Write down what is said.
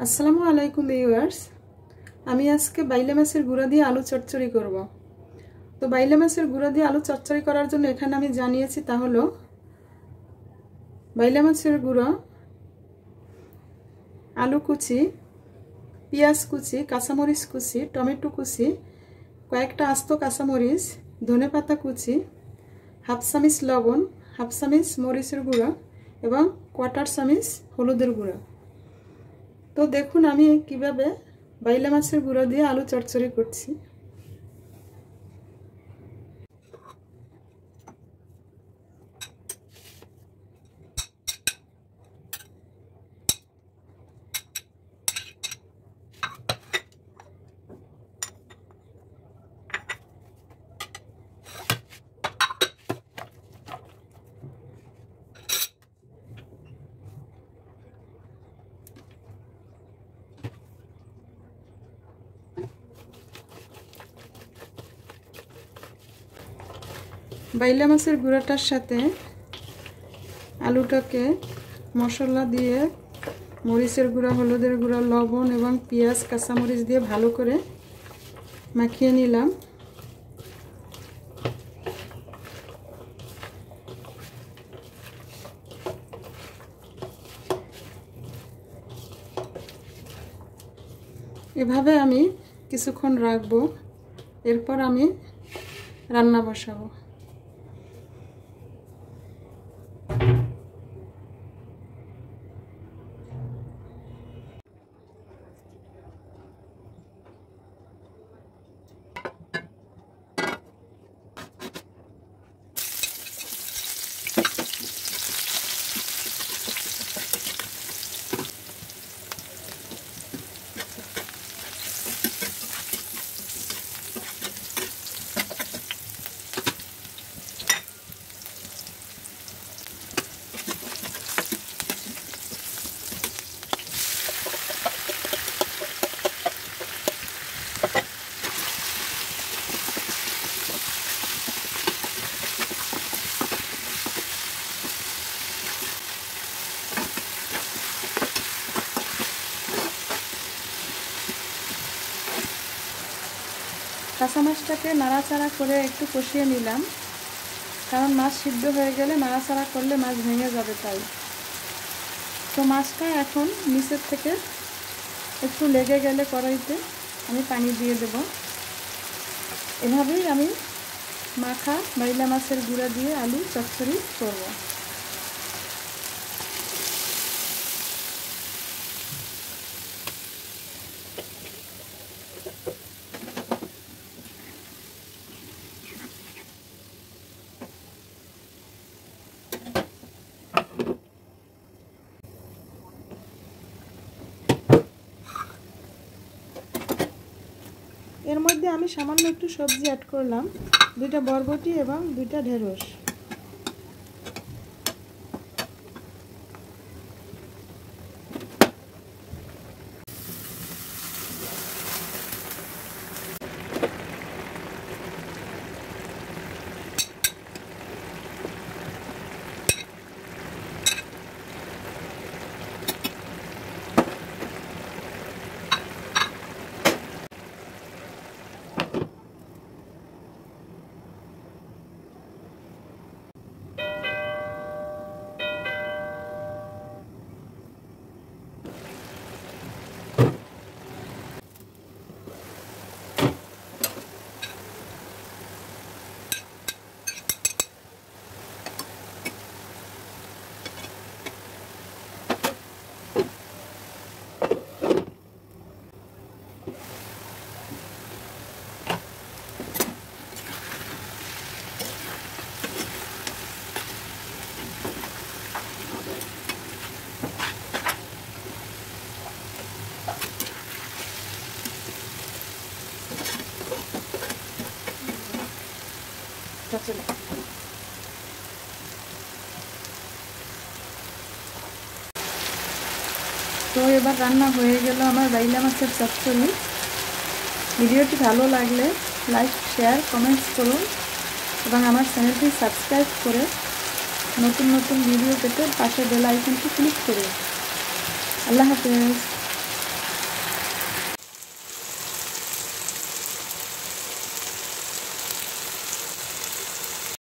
আসসালামু আলাইকুম ভিউয়ার্স। আমি আজকে বাইলা মাছের গুঁড়া দিয়ে আলু চচ্চড়ি করব। তো বাইলা মাছের গুঁড়া দিয়ে আলু চচ্চড়ি করার জন্য এখানে আমি জানিয়েছি তা হলো বাইলা মাছের গুঁড়ো, আলু কুচি, পেঁয়াজ কুচি, কাঁচামরিচ কুচি, টমেটো কুচি, কয়েকটা আস্ত কাঁচামরিচ, ধনেপাতা কুচি, হাফ চামচ লবণ, হাফ চামচ মরিচের গুঁড়ো এবং কোয়ার্টার চামচ হলুদের গুঁড়ো। তো দেখুন আমি কিভাবে বাইলা মাছের গুঁড়ো দিয়ে আলু চচ্চড়ি করছি। বাইলা মাছের গুঁড়াটার সাথে আলুটাকে মশলা দিয়ে মরিচের গুঁড়া, হলুদের গুঁড়া, লবণ এবং পেঁয়াজ কাঁচামরিচ দিয়ে ভালো করে মাখিয়ে নিলাম। এভাবে আমি কিছুক্ষণ রাখবো, এরপর আমি রান্না বসাবো। কাঁচা মাছটাকে নাড়াচাড়া করে একটু কষিয়ে নিলাম, কারণ মাছ সিদ্ধ হয়ে গেলে নাড়াচাড়া করলে মাছ ভেঙে যাবে তাই। তো মাছটা এখন নিচের থেকে একটু লেগে গেলে কড়াইতে আমি পানি দিয়ে দেব। এভাবেই আমি মাখা বাইলা মাছের গুঁড়া দিয়ে আলু চচ্চড়ি করব। এর মধ্যে আমি সামান্য একটু সবজি অ্যাড করলাম, 2টা বরবটি এবং 2টা ঢেঁড়স। তো এবার রান্না হয়ে গেল আমার বাইলা মাছের চচ্চড়ি। ভিডিওটি ভালো লাগলে লাইক, শেয়ার, কমেন্টস করুন এবং আমার চ্যানেলটি সাবস্ক্রাইব করে নতুন নতুন ভিডিও পেতে পাশে বেল আইকনটি ক্লিক করুন। আল্লাহ হাফেজ।